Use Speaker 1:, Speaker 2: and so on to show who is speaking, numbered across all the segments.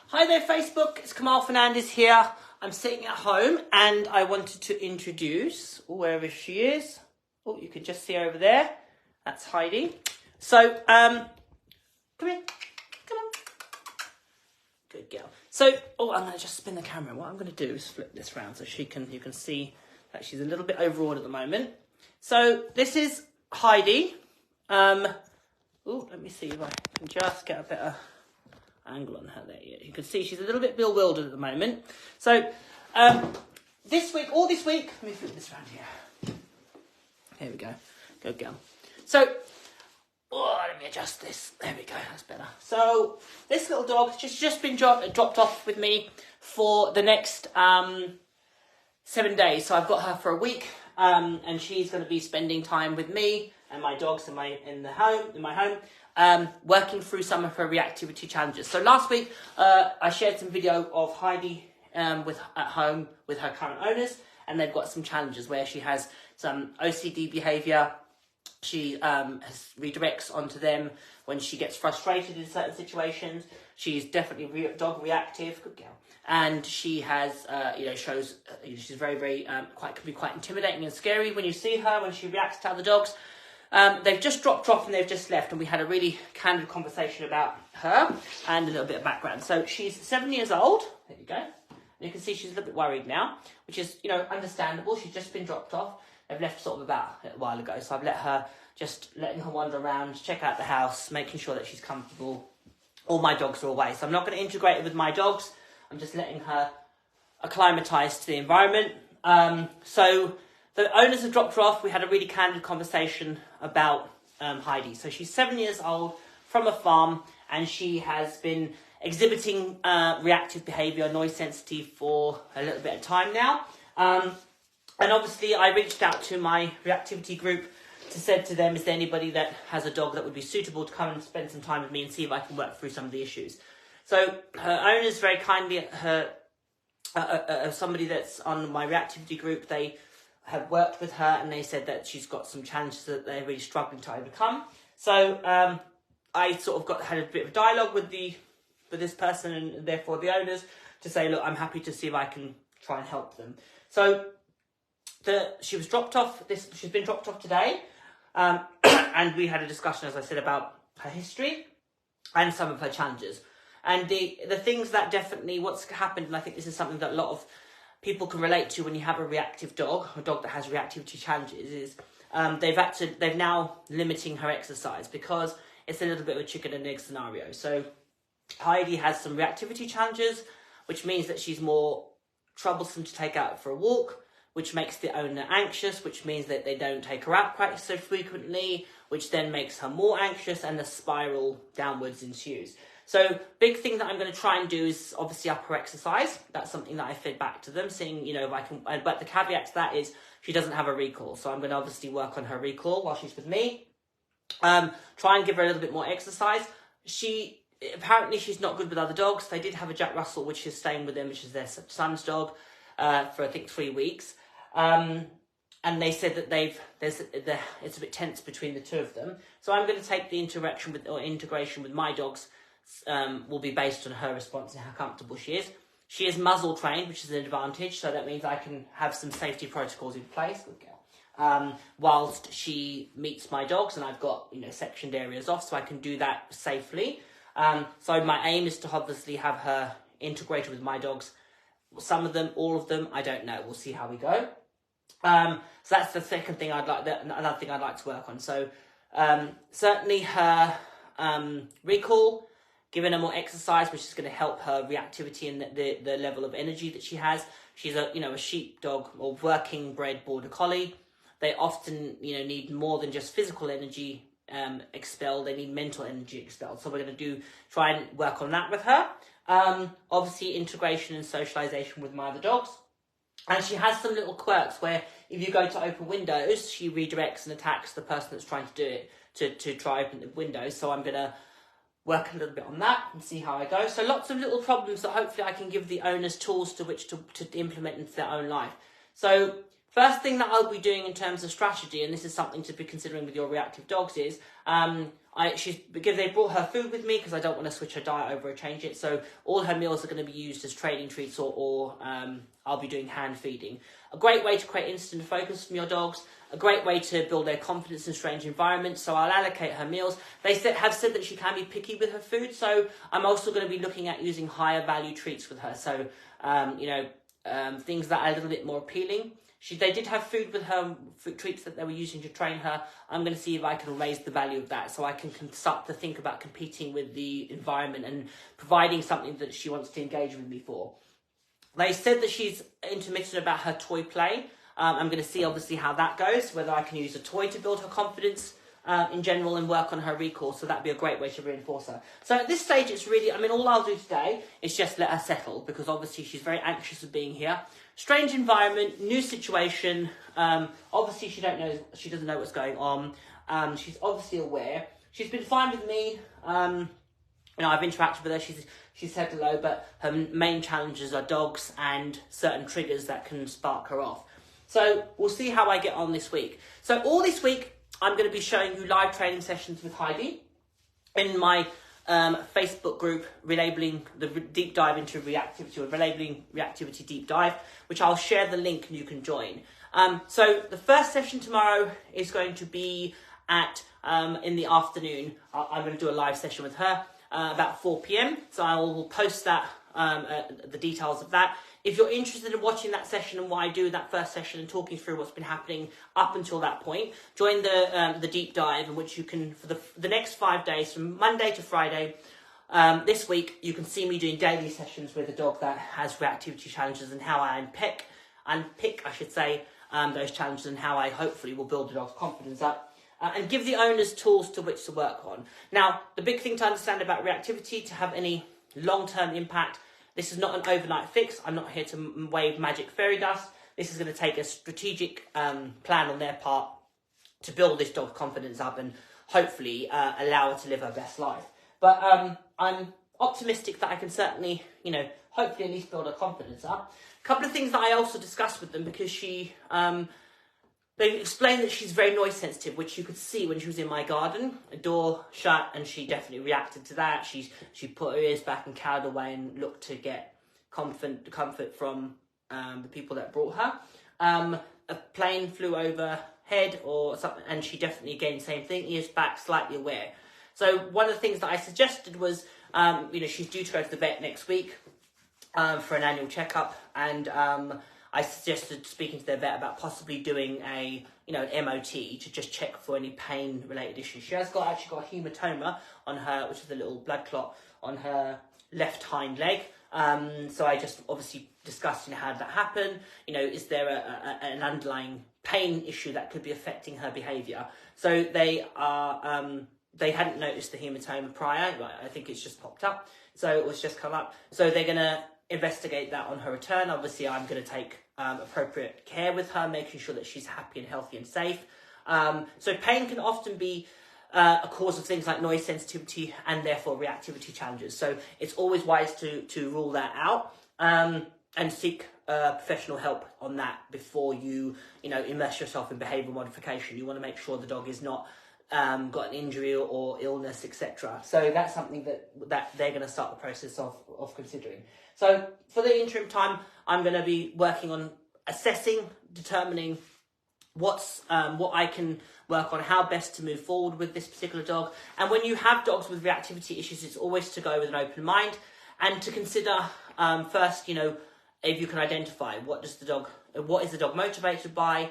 Speaker 1: Hi there Facebook, it's Kamal Fernandez here. I'm sitting at home and I wanted to introduce, wherever she is, you can just see her over there, that's Heidi. So, come here, come on. Good girl. So, I'm going to just spin the camera. What I'm going to do is flip this around so you can see that she's a little bit overawed at the moment. So, this is Heidi. Let me see if I can just get a better angle on her there. You can see she's a little bit bewildered at the moment. So this week, let me flip this around here. Here we go. Good girl. So, let me adjust this. There we go, that's better. So this little dog, she's just been dropped off with me for the next 7 days. So I've got her for a week, and she's going to be spending time with me and my dogs in my home. Working through some of her reactivity challenges. So last week, I shared some video of Heidi at home with her current owners, and they've got some challenges where she has some OCD behaviour. She redirects onto them when she gets frustrated in certain situations. She's definitely dog reactive, good girl. And she has, shows, she's very, can be quite intimidating and scary when you see her, when she reacts to other dogs. They've just dropped off and they've just left, and we had a really candid conversation about her and a little bit of background. So she's 7 years old. There you go. And you can see she's a little bit worried now, which is, understandable. She's just been dropped off. They've left sort of about a while ago. So I've letting her wander around, check out the house, making sure that she's comfortable. All my dogs are away. So I'm not going to integrate it with my dogs. I'm just letting her acclimatise to the environment. So the owners have dropped her off. We had a really candid conversation about Heidi. So she's 7 years old, from a farm, and she has been exhibiting reactive behaviour, noise sensitive, for a little bit of time now. And obviously I reached out to my reactivity group said to them, is there anybody that has a dog that would be suitable to come and spend some time with me and see if I can work through some of the issues. So her owners very kindly, somebody that's on my reactivity group, they have worked with her and they said that she's got some challenges that they're really struggling to overcome. So I sort of had a bit of dialogue with this person and therefore the owners to say, look, I'm happy to see if I can try and help them. So she was dropped off. She's been dropped off today, and we had a discussion, as I said, about her history and some of her challenges. And the things that definitely what's happened, and I think this is something that a lot of people can relate to when you have a reactive dog, a dog that has reactivity challenges, is they've now limiting her exercise because it's a little bit of a chicken and egg scenario. So Heidi has some reactivity challenges, which means that she's more troublesome to take out for a walk, which makes the owner anxious, which means that they don't take her out quite so frequently, which then makes her more anxious, and the spiral downwards ensues. So big thing that I'm going to try and do is obviously up her exercise. That's something that I fed back to them, seeing, if I can, but the caveat to that is she doesn't have a recall. So I'm going to obviously work on her recall while she's with me. Try and give her a little bit more exercise. Apparently she's not good with other dogs. They did have a Jack Russell, which is staying with them, which is their son's dog, for I think 3 weeks. And they said that it's a bit tense between the two of them. So I'm going to take the integration with my dogs, will be based on her response and how comfortable she is. She is muzzle trained, which is an advantage. So that means I can have some safety protocols in place. Good girl. Whilst she meets my dogs, and I've got, sectioned areas off, so I can do that safely. So my aim is to obviously have her integrated with my dogs. Some of them, all of them, I don't know. We'll see how we go. So that's the second thing another thing I'd like to work on. So certainly her recall, giving her more exercise, which is going to help her reactivity and the level of energy that she has. She's a sheepdog or working bred border collie. They often need more than just physical energy expelled. They need mental energy expelled. So we're going to try and work on that with her. Obviously integration and socialization with my other dogs. And she has some little quirks where if you go to open windows, she redirects and attacks the person that's trying to do it to try open the windows. So I'm going to work a little bit on that and see how I go. So lots of little problems that hopefully I can give the owners tools to which to implement into their own life. So first thing that I'll be doing in terms of strategy, and this is something to be considering with your reactive dogs, is because they brought her food with me because I don't want to switch her diet over or change it. So all her meals are going to be used as training treats, or I'll be doing hand feeding. A great way to create instant focus from your dogs. A great way to build their confidence in strange environments. So I'll allocate her meals. They have said that she can be picky with her food. So I'm also going to be looking at using higher value treats with her. So, things that are a little bit more appealing. They did have food with her, food treats that they were using to train her. I'm going to see if I can raise the value of that so I can start to think about competing with the environment and providing something that she wants to engage with me for. They said that she's intermittent about her toy play. I'm going to see obviously how that goes, whether I can use a toy to build her confidence in general and work on her recall. So that'd be a great way to reinforce her. So at this stage, it's really, all I'll do today is just let her settle, because obviously she's very anxious of being here. Strange environment, new situation. Obviously she doesn't know what's going on. She's obviously aware. She's been fine with me. I've interacted with her. She's said hello, but her main challenges are dogs and certain triggers that can spark her off. So we'll see how I get on this week. So all this week, I'm going to be showing you live training sessions with Heidi in my Facebook group, Relabelling the Deep Dive into Reactivity, or Relabelling Reactivity Deep Dive, which I'll share the link and you can join. So the first session tomorrow is going to be at in the afternoon. I'm going to do a live session with her about 4 p.m. So I will post that, the details of that. If you're interested in watching that session and what I do in that first session and talking through what's been happening up until that point, join the deep dive, in which you can, for the next 5 days, from Monday to Friday, this week, you can see me doing daily sessions with a dog that has reactivity challenges, and how I unpick those challenges, and how I hopefully will build the dog's confidence up. And give the owners tools to which to work on. Now, the big thing to understand about reactivity, to have any long-term impact, this is not an overnight fix. I'm not here to wave magic fairy dust. This is going to take a strategic plan on their part to build this dog's confidence up and hopefully allow her to live her best life. But I'm optimistic that I can certainly, hopefully at least build her confidence up. A couple of things that I also discussed with them, because they explained that she's very noise sensitive, which you could see when she was in my garden. A door shut, and she definitely reacted to that. She put her ears back and cowered away and looked to get comfort from the people that brought her. A plane flew overhead or something, and she definitely, again, same thing, ears back, slightly aware. So one of the things that I suggested was, she's due to go to the vet next week for an annual checkup, and I suggested speaking to their vet about possibly doing an MOT to just check for any pain-related issues. She has actually got a hematoma on her, which is a little blood clot on her left hind leg. So I just obviously discussed, how did that happen? Is there an underlying pain issue that could be affecting her behaviour? So they hadn't noticed the hematoma prior. I think it's just popped up. So it was just come up. So they're going to investigate that on her return. Obviously, I'm going to take appropriate care with her, making sure that she's happy and healthy and safe. So pain can often be a cause of things like noise sensitivity and therefore reactivity challenges. So it's always wise to rule that out and seek professional help on that before you immerse yourself in behavioural modification. You want to make sure the dog is not got an injury or illness, etc. So that's something that they're going to start the process of considering. So for the interim time, I'm going to be working on assessing, determining what I can work on, how best to move forward with this particular dog. And when you have dogs with reactivity issues, it's always to go with an open mind and to consider first, if you can identify what is the dog motivated by.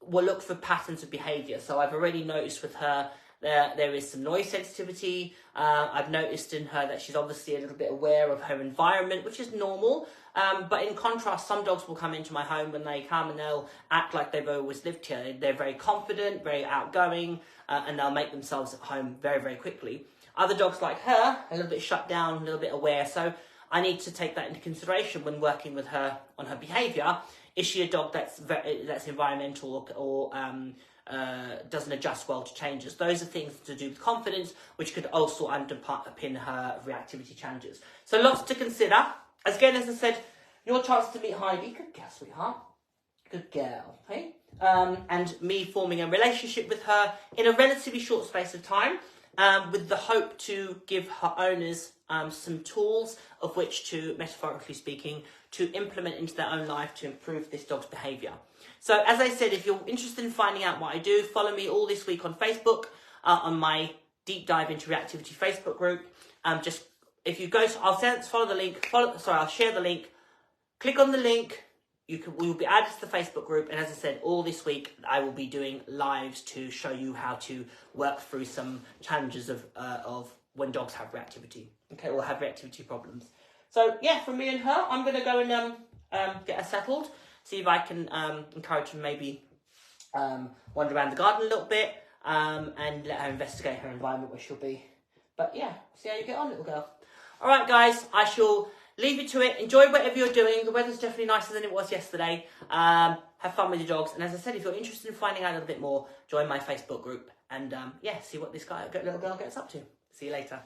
Speaker 1: We'll look for patterns of behaviour. So I've already noticed with her there is some noise sensitivity. I've noticed in her that she's obviously a little bit aware of her environment, which is normal. But in contrast, some dogs will come into my home when they come and they'll act like they've always lived here. They're very confident, very outgoing, and they'll make themselves at home very, very quickly. Other dogs like her, a little bit shut down, a little bit aware. So I need to take that into consideration when working with her on her behaviour. Is she a dog that's environmental or doesn't adjust well to changes? Those are things to do with confidence, which could also underpin her reactivity challenges. So lots to consider. Again, as I said, your chance to meet Heidi. Good girl, sweetheart. Good girl. Hey? And me forming a relationship with her in a relatively short space of time. with the hope to give her owners some tools of which to, metaphorically speaking, to implement into their own life to improve this dog's behaviour. So as I said, if you're interested in finding out what I do, follow me all this week on Facebook, on my Deep Dive into Reactivity Facebook group. Just if you go, follow the link. I'll share the link. Click on the link. We will be added to the Facebook group, and as I said, all this week I will be doing lives to show you how to work through some challenges of when dogs have reactivity, okay, or have reactivity problems. So yeah, from me and her, I'm gonna go and get her settled, see if I can encourage her maybe wander around the garden a little bit, and let her investigate her environment where she'll be. But yeah, see how you get on, little girl. All right, guys, I shall leave you to it. Enjoy whatever you're doing. The weather's definitely nicer than it was yesterday. Have fun with your dogs. And as I said, if you're interested in finding out a little bit more, join my Facebook group. And yeah, see what this little girl gets up to. See you later.